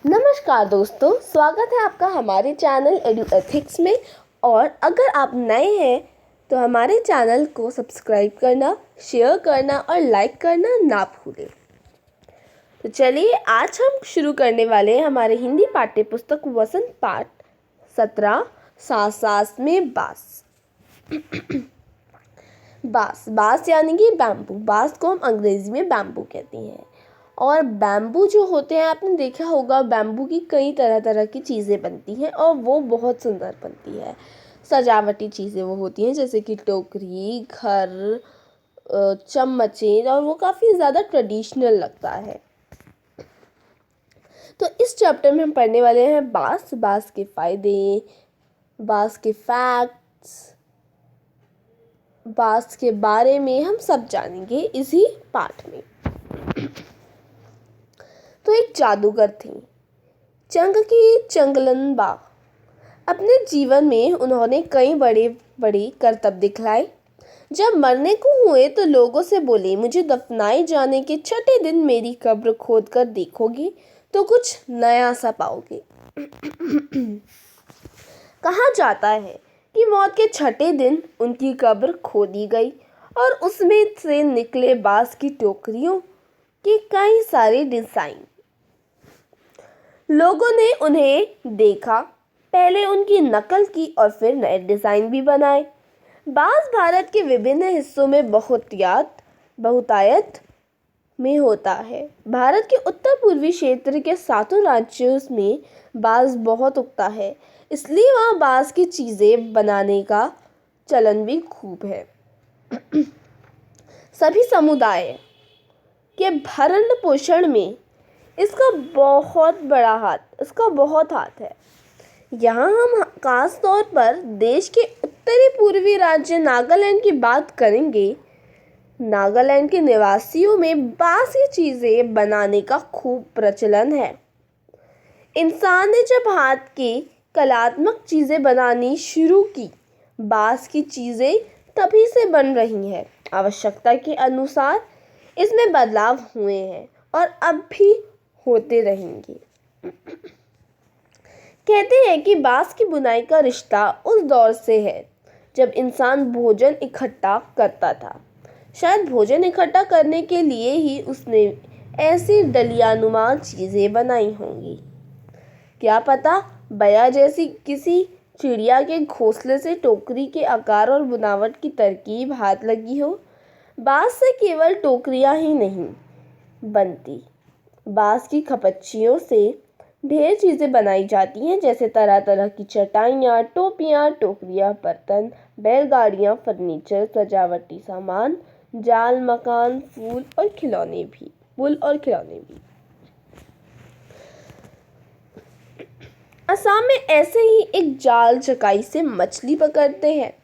नमस्कार दोस्तों, स्वागत है आपका हमारे चैनल एडू एथिक्स में। और अगर आप नए हैं तो हमारे चैनल को सब्सक्राइब करना, शेयर करना और लाइक करना ना भूलें। तो चलिए आज हम शुरू करने वाले हैं हमारे हिंदी पाठ्य पुस्तक वसंत पाठ 17 सास सास में बास। बास यानी कि बैम्बू। बास को हम अंग्रेजी में बैम्बू कहते हैं। और बैम्बू जो होते हैं, आपने देखा होगा बैम्बू की कई तरह तरह की चीज़ें बनती हैं और वो बहुत सुंदर बनती है। सजावटी चीज़ें वो होती हैं जैसे कि टोकरी, घर, चम्मचें, और वो काफ़ी ज़्यादा ट्रेडिशनल लगता है। तो इस चैप्टर में हम पढ़ने वाले हैं बास के फ़ायदे, बास के फैक्ट्स, बास के बारे में हम सब जानेंगे इसी पाठ में। तो एक जादूगर थी, चंग की चंगलनबा। अपने जीवन में उन्होंने कई बड़े बड़े करतब दिखलाए। जब मरने को हुए तो लोगों से बोले, मुझे दफनाए जाने के छठे दिन मेरी कब्र खोद कर देखोगे तो कुछ नया सा पाओगे। कहा जाता है कि मौत के छठे दिन उनकी कब्र खोदी गई और उसमें से निकले बांस की टोकरियों के कई सारे डिजाइन। लोगों ने उन्हें देखा, पहले उनकी नकल की और फिर नए डिजाइन भी बनाए। बांस भारत के विभिन्न हिस्सों में बहुतायत में होता है। भारत के उत्तर पूर्वी क्षेत्र के 7 राज्यों में बांस बहुत उगता है, इसलिए वहाँ बांस की चीजें बनाने का चलन भी खूब है। सभी समुदाय के भरण पोषण में इसका बहुत हाथ है। यहाँ हम खास तौर पर देश के उत्तरी पूर्वी राज्य नागालैंड की बात करेंगे। नागालैंड के निवासियों में बांस की चीजें बनाने का खूब प्रचलन है। इंसान ने जब हाथ की कलात्मक चीजें बनानी शुरू की, बांस की चीजें तभी से बन रही हैं। आवश्यकता के अनुसार इसमें बदलाव हुए हैं और अब भी होते रहेंगे। कहते हैं कि बांस की बुनाई का रिश्ता उस दौर से है जब इंसान भोजन इकट्ठा करता था। शायद भोजन इकट्ठा करने के लिए ही उसने ऐसी डलियानुमा चीजें बनाई होंगी। क्या पता बया जैसी किसी चिड़िया के घोंसले से टोकरी के आकार और बुनावट की तरकीब हाथ लगी हो। बांस से केवल टोकरियां ही नहीं बनती, बांस की खपच्चियों से ढेर चीज़ें बनाई जाती हैं, जैसे तरह तरह की चटाइयाँ, टोपियाँ, टोकरियाँ, बर्तन, बैलगाड़ियाँ, फर्नीचर, सजावटी सामान, जाल, मकान, फूल और खिलौने भी। असम में ऐसे ही एक जाल चकाई से मछली पकड़ते हैं।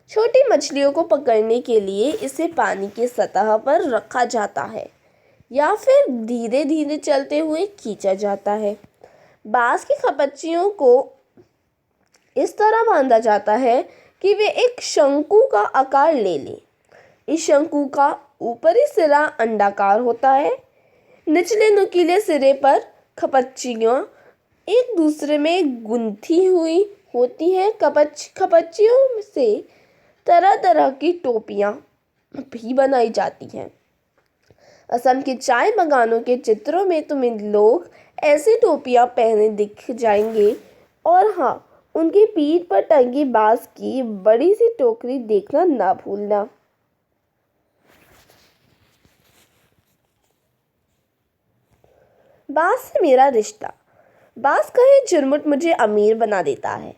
छोटी मछलियों को पकड़ने के लिए इसे पानी के सतह पर रखा जाता है या फिर धीरे धीरे चलते हुए खींचा जाता है। बांस की खपच्चियों को इस तरह बांधा जाता है कि वे एक शंकु का आकार ले लें। इस शंकु का ऊपरी सिरा अंडाकार होता है। निचले नुकीले सिरे पर खपच्चियाँ एक दूसरे में गुंथी हुई होती हैं। खपच्चियों से तरह तरह की टोपियाँ भी बनाई जाती हैं। असम के चाय बागानों के चित्रों में तुम्हें लोग ऐसी टोपियाँ पहने दिख जाएंगे। और हाँ, उनकी पीठ पर टंगी बांस की बड़ी सी टोकरी देखना ना भूलना। बांस से मेरा रिश्ता। बांस कहे झुरमुट मुझे अमीर बना देता है।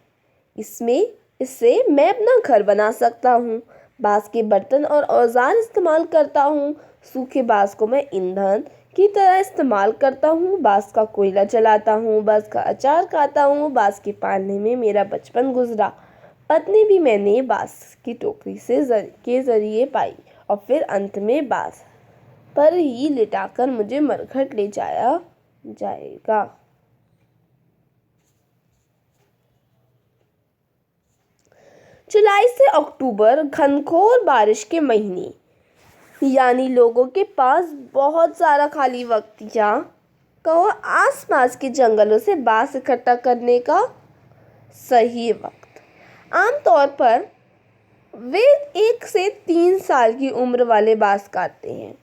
इससे मैं अपना घर बना सकता हूँ। बांस के बर्तन और औजार इस्तेमाल करता हूँ। सूखे बांस को मैं ईंधन की तरह इस्तेमाल करता हूँ। बांस का कोयला जलाता हूँ। बांस का अचार खाता हूँ। बांस के पालने में मेरा बचपन गुजरा। पत्नी भी मैंने बांस की टोकरी के जरिए पाई और फिर अंत में बांस पर ही लिटाकर मुझे मरघट ले जाया जाएगा। जुलाई से अक्टूबर घनघोर बारिश के महीने, यानी लोगों के पास बहुत सारा खाली वक्त या कहो आसपास के जंगलों से बांस इकट्ठा करने का सही वक्त। आमतौर पर वे 1 से 3 साल की उम्र वाले बांस काटते हैं।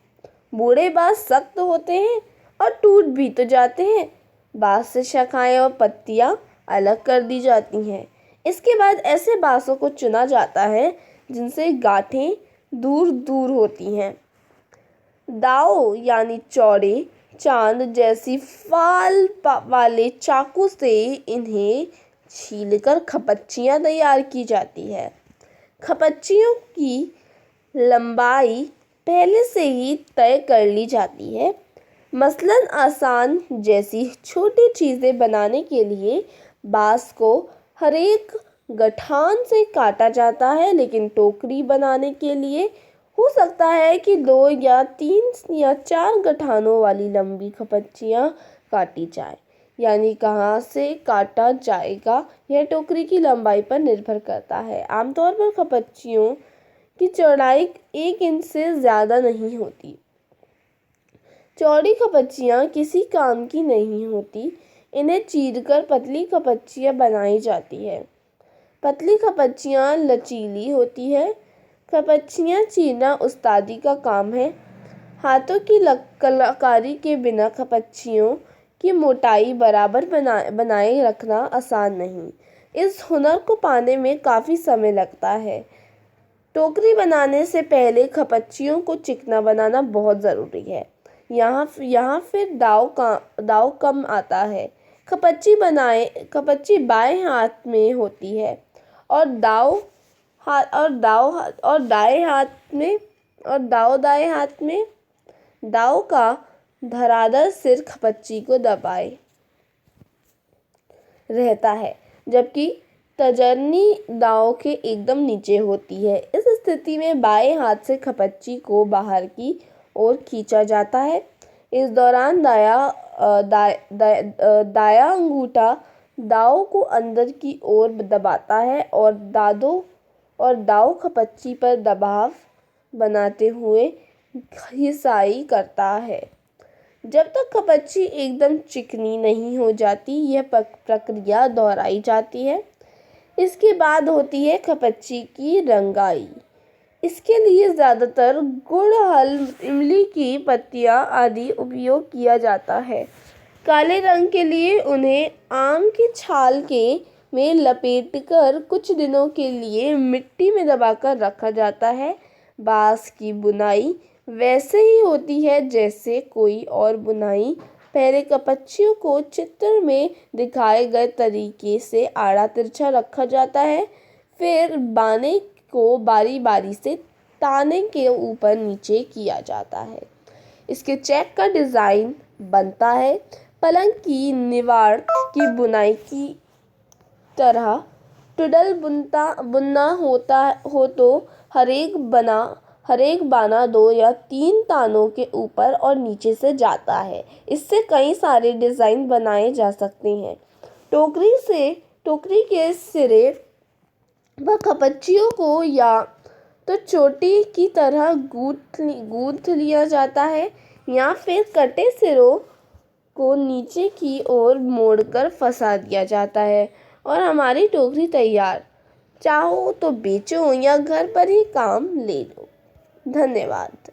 बूढ़े बांस सख्त होते हैं और टूट भी तो जाते हैं। बांस से शाखाएं और पत्तियां अलग कर दी जाती हैं। इसके बाद ऐसे बांसों को चुना जाता है जिनसे गांठें दूर दूर होती हैं। दाव यानी चौड़े चांद जैसी फाल वाले चाकू से इन्हें छीलकर खपच्चियां तैयार की जाती है। खपच्चियों की लंबाई पहले से ही तय कर ली जाती है। मसलन आसान जैसी छोटी चीज़ें बनाने के लिए बांस को हर एक गठान से काटा जाता है, लेकिन टोकरी बनाने के लिए हो सकता है कि 2 या 3 या 4 गठानों वाली लंबी खपच्चियाँ काटी जाए। यानी कहाँ से काटा जाएगा यह टोकरी की लंबाई पर निर्भर करता है। आमतौर पर खपच्चियों की चौड़ाई 1 इंच से ज़्यादा नहीं होती। चौड़ी खपच्चियाँ किसी काम की नहीं होती। इन्हें चीरकर पतली खपच्चियाँ बनाई जाती है। पतली खपच्चियाँ लचीली होती है। खपच्चियाँ चीरना उस्तादी का काम है। हाथों की कलाकारी के बिना खपच्चियों की मोटाई बराबर बनाए रखना आसान नहीं। इस हुनर को पाने में काफ़ी समय लगता है। टोकरी बनाने से पहले खपच्चियों को चिकना बनाना बहुत ज़रूरी है। यहाँ फिर दाव कम आता है। खपच्ची बाएं हाथ में होती है और दाव दाएं हाथ में। दाव का धरातल सिर खपच्ची को दबाए रहता है, जबकि तर्जनी दाव के एकदम नीचे होती है। इस स्थिति में बाएं हाथ से खपच्ची को बाहर की ओर खींचा जाता है। इस दौरान दायां अंगूठा दाव को अंदर की ओर दबाता है और दाव खपच्ची पर दबाव बनाते हुए घिसाई करता है। जब तक खपच्ची एकदम चिकनी नहीं हो जाती, यह प्रक्रिया दोहराई जाती है। इसके बाद होती है खपच्ची की रंगाई। इसके लिए ज़्यादातर गुड़हल, इमली की पत्तियां आदि उपयोग किया जाता है। काले रंग के लिए उन्हें आम की छाल में लपेटकर कुछ दिनों के लिए मिट्टी में दबाकर रखा जाता है। बांस की बुनाई वैसे ही होती है जैसे कोई और बुनाई। पहले खपच्चियों को चित्र में दिखाए गए तरीके से आड़ा तिरछा रखा जाता है। फिर बाने को बारी बारी से ताने के ऊपर नीचे किया जाता है। इसके चेक का डिज़ाइन बनता है। पलंग की निवाड़ की बुनाई की तरह टुडल बुनना हो तो हर एक बाना 2 या 3 तानों के ऊपर और नीचे से जाता है। इससे कई सारे डिज़ाइन बनाए जा सकते हैं। टोकरी के सिरे व खपच्चियों को या तो चोटी की तरह गूंथ लिया जाता है या फिर कटे सिरों को नीचे की ओर मोड़कर फंसा दिया जाता है और हमारी टोकरी तैयार। चाहो तो बेचो या घर पर ही काम ले लो। धन्यवाद।